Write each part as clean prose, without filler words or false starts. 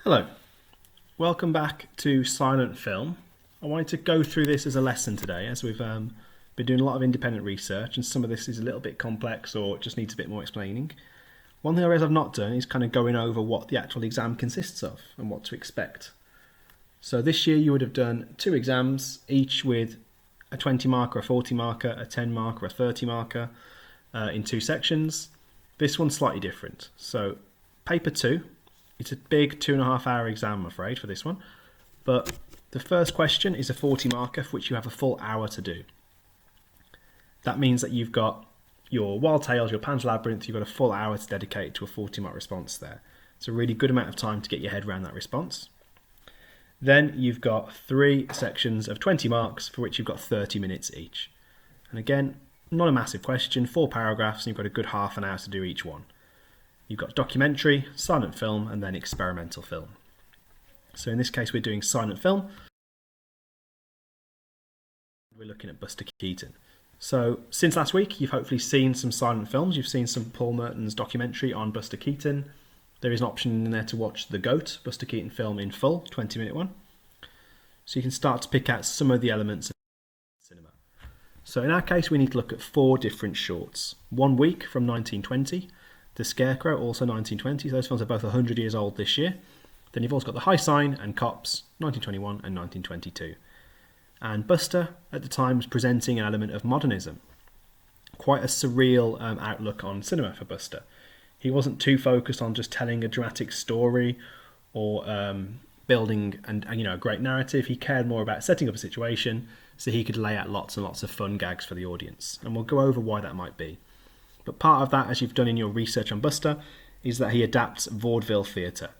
Hello, welcome back to Silent Film. I wanted to go through this as a lesson today, as we've been doing a lot of independent research, and some of this is a little bit complex or just needs a bit more explaining. One thing I realised I've not done is kind of going over what the actual exam consists of and what to expect. So this year you would have done 2 exams, each with a 20 marker, a 40 marker, a 10 marker, a 30 marker in 2 sections. This one's slightly different. So paper 2, it's a big 2.5 hour exam, I'm afraid, for this one. But the first question is a 40 marker, for which you have a full hour to do. That means that you've got your Wild Tales, your Pan's Labyrinth, you've got a full hour to dedicate to a 40 mark response there. It's a really good amount of time to get your head around that response. Then you've got 3 sections of 20 marks, for which you've got 30 minutes each. And again, not a massive question, 4 paragraphs, and you've got a good half an hour to do each one. You've got documentary, silent film, and then experimental film. So in this case, we're doing silent film. We're looking at Buster Keaton. So since last week, you've hopefully seen some silent films. You've seen some Paul Merton's documentary on Buster Keaton. There is an option in there to watch The Goat, Buster Keaton film in full, 20-minute one. So you can start to pick out some of the elements of cinema. So in our case, we need to look at 4 different shorts. 1 Week from 1920. The Scarecrow, also 1920. Those films are both 100 years old this year. Then you've also got The High Sign and Cops, 1921 and 1922. And Buster, at the time, was presenting an element of modernism. Quite a surreal outlook on cinema for Buster. He wasn't too focused on just telling a dramatic story or building a great narrative. He cared more about setting up a situation so he could lay out lots and lots of fun gags for the audience. And we'll go over why that might be. But part of that, as you've done in your research on Buster, is that he adapts vaudeville theatre.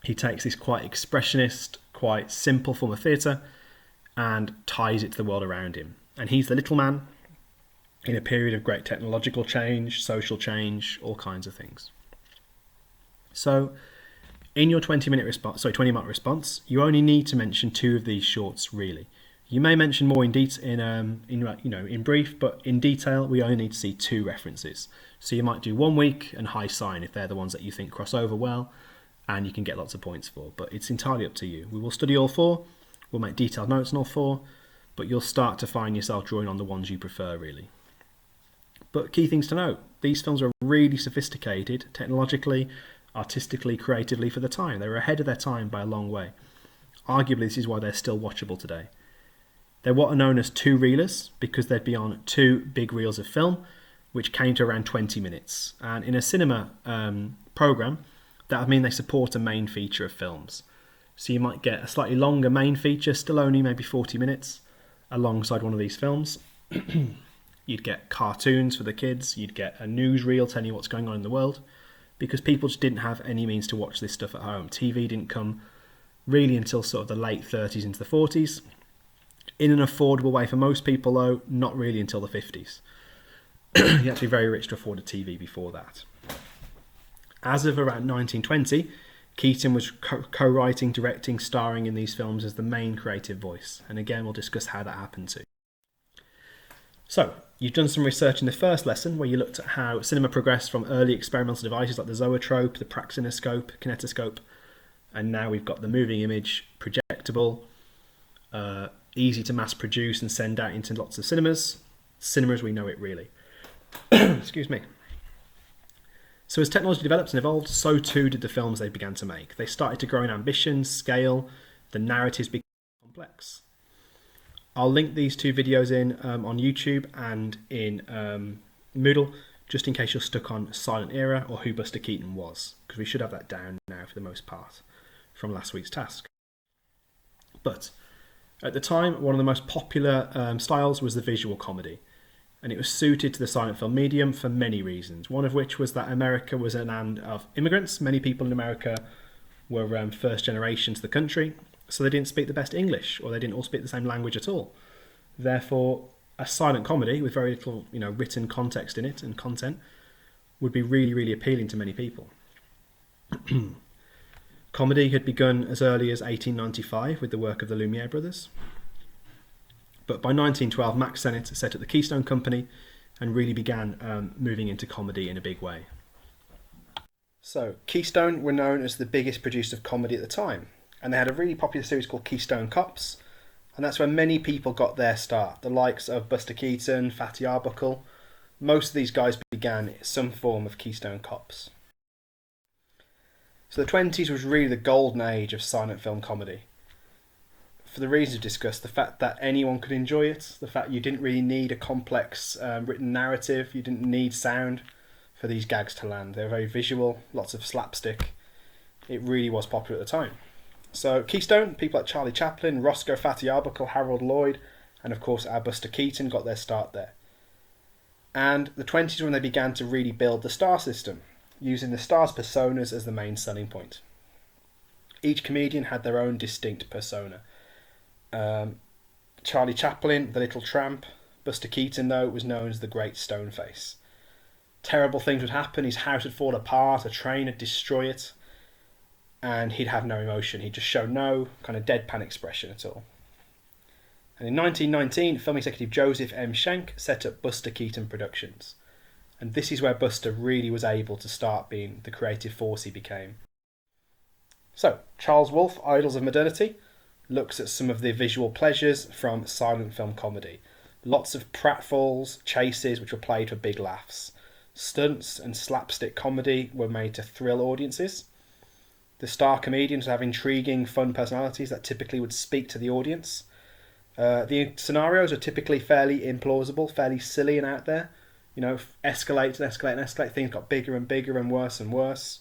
He takes this quite expressionist, quite simple form of theatre and ties it to the world around him. And he's the little man in a period of great technological change, social change, all kinds of things. So in your 20 mark response, you only need to mention 2 of these shorts, really. You may mention more in brief, but in detail, we only need to see 2 references. So you might do 1 Week and High Sign if they're the ones that you think cross over well, and you can get lots of points for. But it's entirely up to you. We will study all 4. We'll make detailed notes on all 4, but you'll start to find yourself drawing on the ones you prefer, really. But key things to note: these films are really sophisticated, technologically, artistically, creatively for the time. They were ahead of their time by a long way. Arguably, this is why they're still watchable today. They're what are known as 2-reelers because they'd be on 2 big reels of film, which came to around 20 minutes. And in a cinema programme, that would mean they support a main feature of films. So you might get a slightly longer main feature, still only maybe 40 minutes, alongside one of these films. You'd get cartoons for the kids, you'd get a newsreel telling you what's going on in the world, because people just didn't have any means to watch this stuff at home. TV didn't come really until sort of the late 30s into the 40s. In an affordable way for most people, though, not really until the 50s. You had to be very rich to afford a TV before that. As of around 1920, Keaton was co-writing, directing, starring in these films as the main creative voice. And again, we'll discuss how that happened too. So, you've done some research in the first lesson where you looked at how cinema progressed from early experimental devices like the zoetrope, the praxinoscope, kinetoscope, and now we've got the moving image, projectable, easy to mass produce and send out into lots of cinemas. Cinema as we know it, really. Excuse me. So as technology developed and evolved, so too did the films they began to make. They started to grow in ambition, scale, the narratives became complex. I'll link these 2 videos in on YouTube and in Moodle, just in case you're stuck on Silent Era or who Buster Keaton was, because we should have that down now for the most part from last week's task. But at the time, one of the most popular styles was the visual comedy, and it was suited to the silent film medium for many reasons, one of which was that America was a land of immigrants. Many people in America were first generation to the country, so they didn't speak the best English, or they didn't all speak the same language at all. Therefore, a silent comedy with very little written context in it and content would be really, really appealing to many people. Comedy had begun as early as 1895 with the work of the Lumiere brothers. But by 1912, Max Sennett set up the Keystone Company and really began moving into comedy in a big way. So, Keystone were known as the biggest producer of comedy at the time, and they had a really popular series called Keystone Cops, and that's where many people got their start. The likes of Buster Keaton, Fatty Arbuckle, most of these guys began some form of Keystone Cops. So the 20s was really the golden age of silent film comedy. For the reasons we discussed, the fact that anyone could enjoy it, the fact you didn't really need a complex written narrative, you didn't need sound for these gags to land. They were very visual, lots of slapstick. It really was popular at the time. So Keystone, people like Charlie Chaplin, Roscoe Fatty Arbuckle, Harold Lloyd, and of course our Buster Keaton got their start there. And the 20s when they began to really build the star system, using the stars' personas as the main selling point. Each comedian had their own distinct persona. Charlie Chaplin, the little tramp. Buster Keaton, though, was known as the Great Stoneface. Terrible things would happen, his house would fall apart, a train would destroy it, and he'd have no emotion. He'd just show no kind of deadpan expression at all. And in 1919, film executive Joseph M. Schenck set up Buster Keaton Productions. And this is where Buster really was able to start being the creative force he became. So, Charles Wolfe, Idols of Modernity, looks at some of the visual pleasures from silent film comedy. Lots of pratfalls, chases, which were played for big laughs. Stunts and slapstick comedy were made to thrill audiences. The star comedians have intriguing, fun personalities that typically would speak to the audience. The scenarios are typically fairly implausible, fairly silly and out there. You know, escalate and escalate and escalate. Things got bigger and bigger and worse and worse.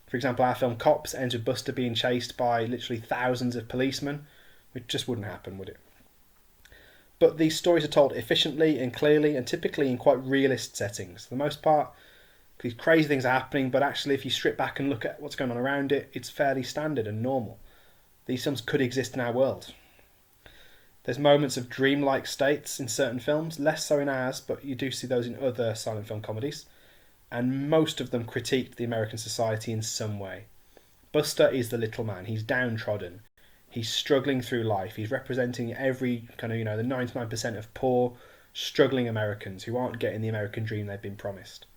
For example, our film Cops ends with Buster being chased by literally thousands of policemen, which just wouldn't happen, would it? But these stories are told efficiently and clearly and typically in quite realist settings. For the most part, these crazy things are happening, but actually if you strip back and look at what's going on around it, it's fairly standard and normal. These films could exist in our world. There's moments of dreamlike states in certain films, less so in ours, but you do see those in other silent film comedies. And most of them critiqued the American society in some way. Buster is the little man. He's downtrodden. He's struggling through life. He's representing every kind of, the 99% of poor, struggling Americans who aren't getting the American dream they've been promised.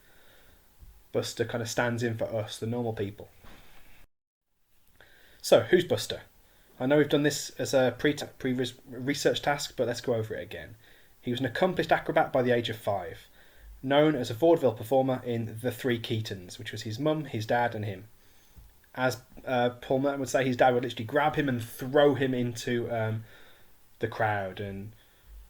Buster kind of stands in for us, the normal people. So, who's Buster? I know we've done this as a pre-research task, but let's go over it again. He was an accomplished acrobat by the age of 5, known as a vaudeville performer in The Three Keatons, which was his mum, his dad, and him. As Paul Merton would say, his dad would literally grab him and throw him into the crowd, and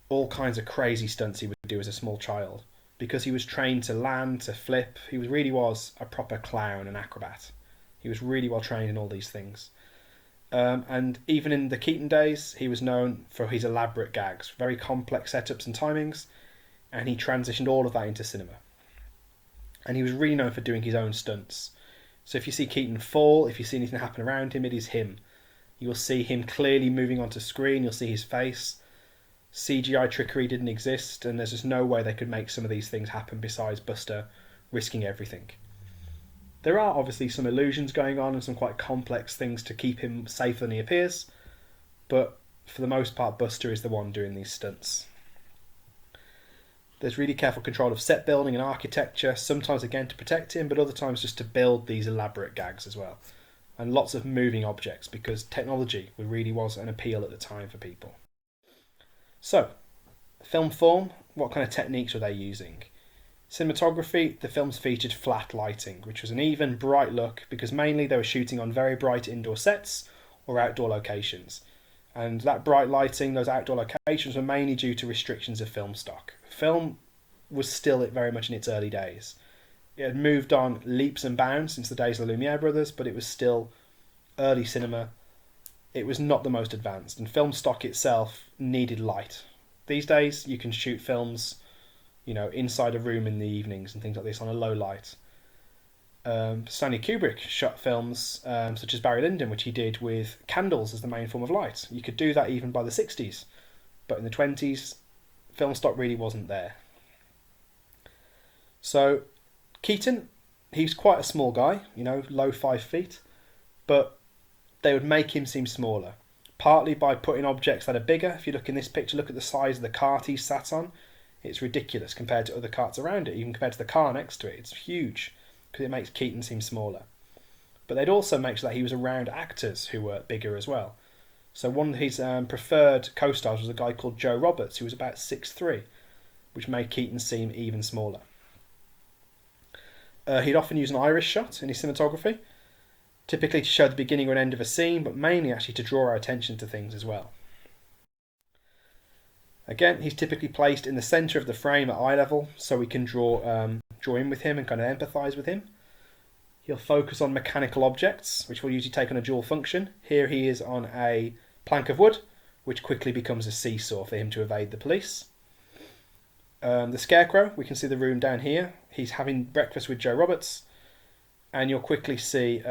all kinds of crazy stunts he would do as a small child. Because he was trained to land, to flip, he really was a proper clown and acrobat. He was really well trained in all these things. And even in the Keaton days, he was known for his elaborate gags, very complex setups and timings, and he transitioned all of that into cinema. And he was really known for doing his own stunts. So if you see Keaton fall, if you see anything happen around him, it is him. You will see him clearly moving onto screen, you'll see his face. CGI trickery didn't exist, and there's just no way they could make some of these things happen besides Buster risking everything. There are obviously some illusions going on and some quite complex things to keep him safer than he appears, but for the most part, Buster is the one doing these stunts. There's really careful control of set building and architecture, sometimes again to protect him, but other times just to build these elaborate gags as well. And lots of moving objects, because technology really was an appeal at the time for people. So, film form, what kind of techniques were they using? Cinematography, the films featured flat lighting, which was an even, bright look, because mainly they were shooting on very bright indoor sets or outdoor locations. And that bright lighting, those outdoor locations, were mainly due to restrictions of film stock. Film was still very much in its early days. It had moved on leaps and bounds since the days of the Lumiere brothers, but it was still early cinema. It was not the most advanced, and film stock itself needed light. These days, you can shoot films, inside a room in the evenings and things like this on a low light. Stanley Kubrick shot films such as Barry Lyndon, which he did with candles as the main form of light. You could do that even by the 60s, but in the 20s, film stock really wasn't there. So Keaton, he's quite a small guy, low 5 feet, but they would make him seem smaller, partly by putting objects that are bigger. If you look in this picture, look at the size of the cart he sat on. It's ridiculous compared to other carts around it, even compared to the car next to it. It's huge because it makes Keaton seem smaller. but they'd also make sure that he was around actors who were bigger as well. So one of his preferred co-stars was a guy called Joe Roberts, who was about 6'3", which made Keaton seem even smaller. He'd often use an iris shot in his cinematography, typically to show the beginning or end of a scene, but mainly actually to draw our attention to things as well. Again, he's typically placed in the centre of the frame at eye level, so we can draw in with him and kind of empathise with him. He'll focus on mechanical objects, which will usually take on a dual function. Here he is on a plank of wood, which quickly becomes a seesaw for him to evade the police. The Scarecrow, we can see the room down here. He's having breakfast with Joe Roberts, and you'll quickly see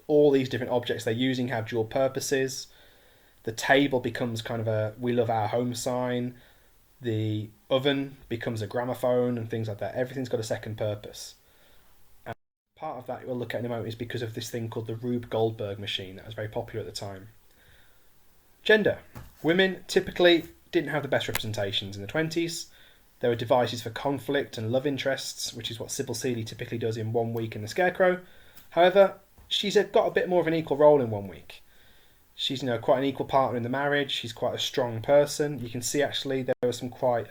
all these different objects they're using have dual purposes. The table becomes kind of a "we love our home" sign. The oven becomes a gramophone and things like that. Everything's got a second purpose. And part of that we'll look at in a moment is because of this thing called the Rube Goldberg machine that was very popular at the time. Gender. Women typically didn't have the best representations in the 20s. There were devices for conflict and love interests, which is what Sybil Seeley typically does in 1 Week in The Scarecrow. However, she's got a bit more of an equal role in 1 Week. She's quite an equal partner in the marriage. She's quite a strong person. You can see actually there were some quite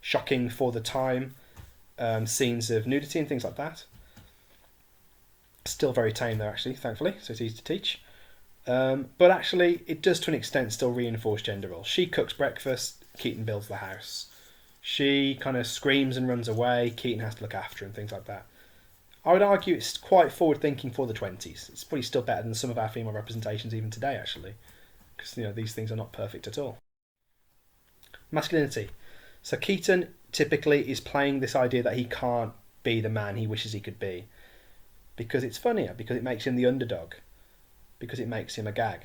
shocking for the time scenes of nudity and things like that. Still very tame though, actually, thankfully, so it's easy to teach. But actually, it does to an extent still reinforce gender roles. She cooks breakfast, Keaton builds the house. She kind of screams and runs away, Keaton has to look after her and things like that. I would argue it's quite forward-thinking for the 20s. It's probably still better than some of our female representations even today, actually. Because, these things are not perfect at all. Masculinity. So Keaton typically is playing this idea that he can't be the man he wishes he could be. Because it's funnier, because it makes him the underdog. Because it makes him a gag.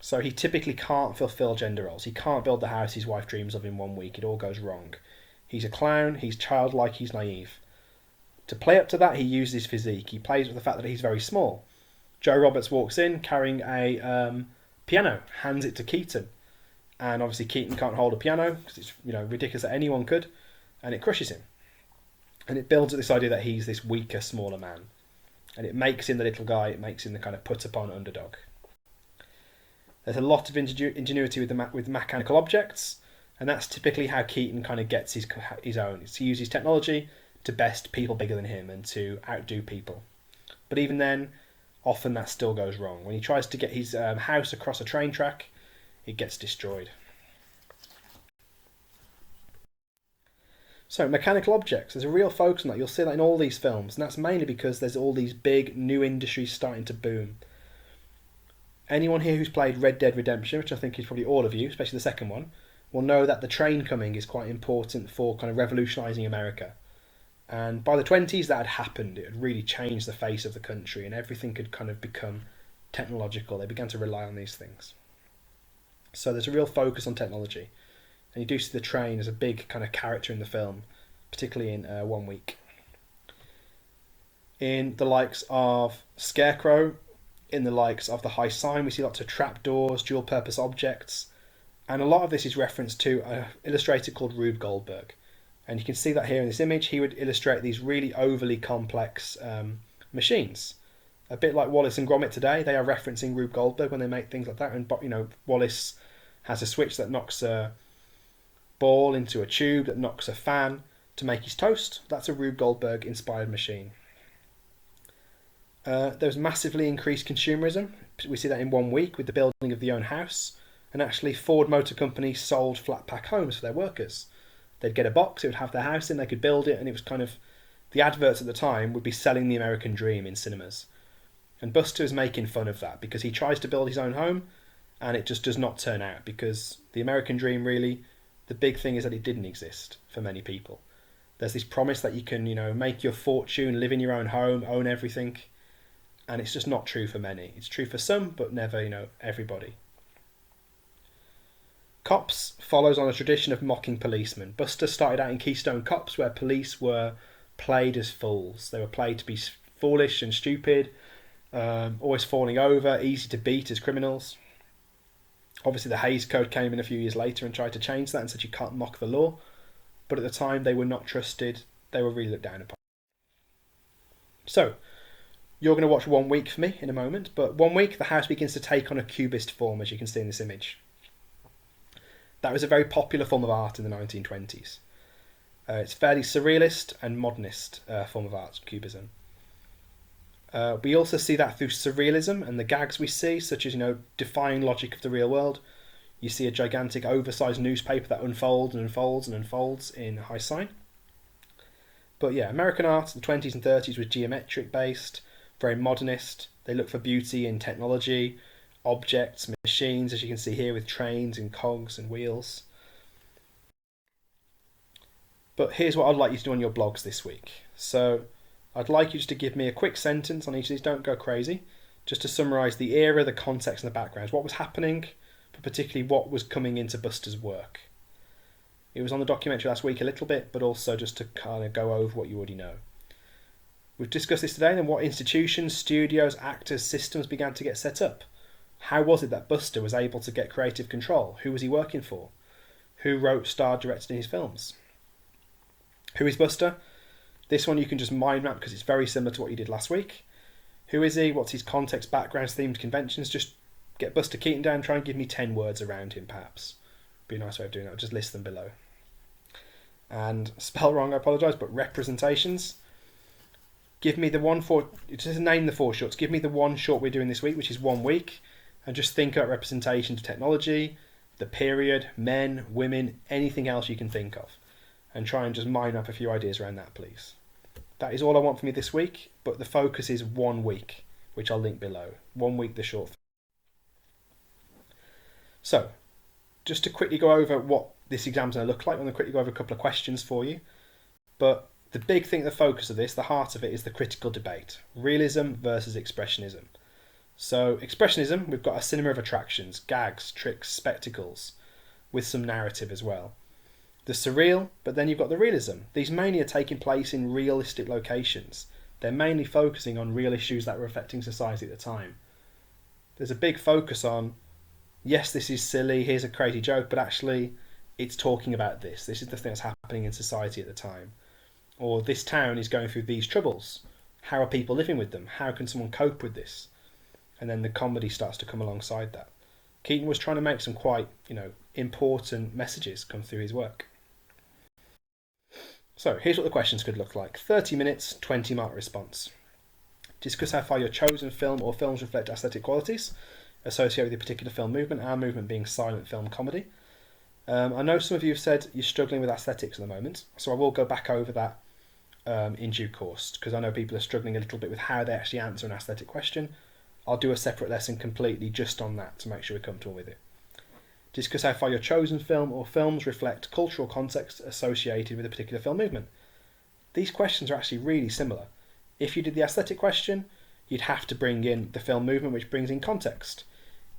So he typically can't fulfill gender roles. He can't build the house his wife dreams of in 1 week. It all goes wrong. He's a clown, he's childlike, he's naive. To play up to that, he uses his physique. He plays with the fact that he's very small. Joe Roberts walks in carrying a piano, hands it to Keaton. And obviously Keaton can't hold a piano, because it's ridiculous that anyone could, and it crushes him. And it builds up this idea that he's this weaker, smaller man. And it makes him the little guy, it makes him the kind of put-upon underdog. There's a lot of ingenuity with mechanical objects, and that's typically how Keaton kind of gets his own. It's to use his technology to best people bigger than him and to outdo people. But even then, often that still goes wrong. When he tries to get his house across a train track, it gets destroyed. So, mechanical objects, there's a real focus on that. You'll see that in all these films, and that's mainly because there's all these big new industries starting to boom. Anyone here who's played Red Dead Redemption, which I think is probably all of you, especially the second one, will know that the train coming is quite important for kind of revolutionising America. And by the 20s that had happened. It had really changed the face of the country and everything could kind of become technological. They began to rely on these things. So there's a real focus on technology. And you do see the train as a big kind of character in the film, particularly in 1 Week. In the likes of Scarecrow, in the likes of the High Sign, we see lots of trapdoors, dual purpose objects. And a lot of this is referenced to an illustrator called Rube Goldberg. And you can see that here in this image. He would illustrate these really overly complex machines. A bit like Wallace and Gromit today. They are referencing Rube Goldberg when they make things like that. And Wallace has a switch that knocks a ball into a tube, that knocks a fan to make his toast. That's a Rube Goldberg inspired machine. There's massively increased consumerism. We see that in 1 Week with the building of the own house. And actually Ford Motor Company sold flat pack homes for their workers. They'd get a box, it would have their house in, they could build it, and it was kind of... The adverts at the time would be selling the American dream in cinemas. And Buster is making fun of that because he tries to build his own home and it just does not turn out because the American dream really, the big thing is that it didn't exist for many people. There's this promise that you can, make your fortune, live in your own home, own everything, and it's just not true for many. It's true for some, but never, everybody. Cops follows on a tradition of mocking policemen. Buster started out in Keystone Cops where police were played as fools. They were played to be foolish and stupid, always falling over, easy to beat as criminals. Obviously the Hays Code came in a few years later and tried to change that and said you can't mock the law. But at the time they were not trusted. They were really looked down upon. So, You're going to watch 1 week for me in a moment, but 1 week the house begins to take on a cubist form, as you can see in this image. That was a very popular form of art in the 1920s. It's fairly surrealist and modernist form of art, cubism. We also see that through surrealism and the gags we see, such as, defying logic of the real world. You see a gigantic oversized newspaper that unfolds and unfolds and unfolds in high sign. But yeah, American art in the 20s and 30s was geometric based, very modernist. They look for beauty in technology, objects, machines, as you can see here with trains and cogs and wheels. But here's what I'd like you to do on your blogs this week. So I'd like you just to give me a quick sentence on each of these, don't go crazy, just to summarise the era, the context and the backgrounds, what was happening, but particularly what was coming into Buster's work. It was on the documentary last week a little bit, but also just to kind of go over what you already know. We've discussed this today, then what institutions, studios, actors, systems began to get set up. How was it that Buster was able to get creative control? Who was he working for? Who wrote, starred, directed in his films? Who is Buster? This one you can just mind map because it's very similar to what you did last week. Who is he? What's his context, backgrounds, themes, conventions? Just get Buster Keaton down, try and give me 10 words around him perhaps. Be a nice way of doing that, just list them below. And spell wrong, I apologise, but representations. Give me the one for, just name the 4 shorts, give me the one short we're doing this week, which is 1 week, and just think about representations of technology, the period, men, women, anything else you can think of. And try and just mind up a few ideas around that, please. That is all I want from you this week, but the focus is 1 week, which I'll link below. 1 week, the short. So, just to quickly go over what this exam's going to look like, I'm going to quickly go over a couple of questions for you. But the big thing, the focus of this, the heart of it, is the critical debate. Realism versus expressionism. So, expressionism, we've got a cinema of attractions, gags, tricks, spectacles, with some narrative as well. The surreal, but then you've got the realism. These mainly are taking place in realistic locations. They're mainly focusing on real issues that were affecting society at the time. There's a big focus on, yes, this is silly, here's a crazy joke, but actually it's talking about this. This is the thing that's happening in society at the time. Or this town is going through these troubles. How are people living with them? How can someone cope with this? And then the comedy starts to come alongside that. Keaton was trying to make some quite, important messages come through his work. So here's what the questions could look like. 30 minutes, 20-mark response. Discuss how far your chosen film or films reflect aesthetic qualities associated with a particular film movement, our movement being silent film comedy. I know some of you have said you're struggling with aesthetics at the moment, so I will go back over that in due course, because I know people are struggling a little bit with how they actually answer an aesthetic question. I'll do a separate lesson completely just on that to make sure we're comfortable with it. Discuss how far your chosen film or films reflect cultural context associated with a particular film movement. These questions are actually really similar. If you did the aesthetic question, you'd have to bring in the film movement, which brings in context.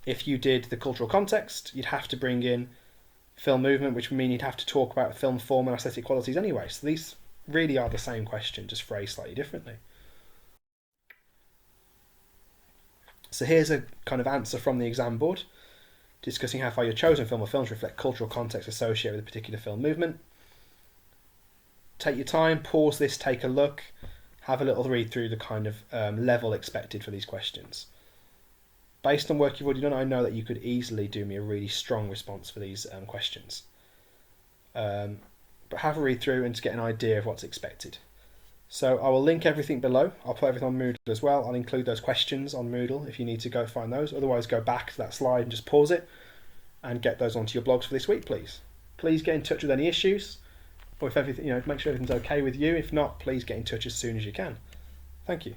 If you did the cultural context, you'd have to bring in film movement, which would mean you'd have to talk about film form and aesthetic qualities anyway. So these really are the same question, just phrased slightly differently. So here's a kind of answer from the exam board. Discussing how far your chosen film or films reflect cultural context associated with a particular film movement. Take your time, pause this, take a look, have a little read through the kind of level expected for these questions. Based on work you've already done, I know that you could easily do me a really strong response for these questions. But have a read through and to get an idea of what's expected. So I will link everything below. I'll put everything on Moodle as well. I'll include those questions on Moodle if you need to go find those. Otherwise, go back to that slide and just pause it and get those onto your blogs for this week, please. Please get in touch with any issues, or if everything, make sure everything's okay with you. If not, please get in touch as soon as you can. Thank you.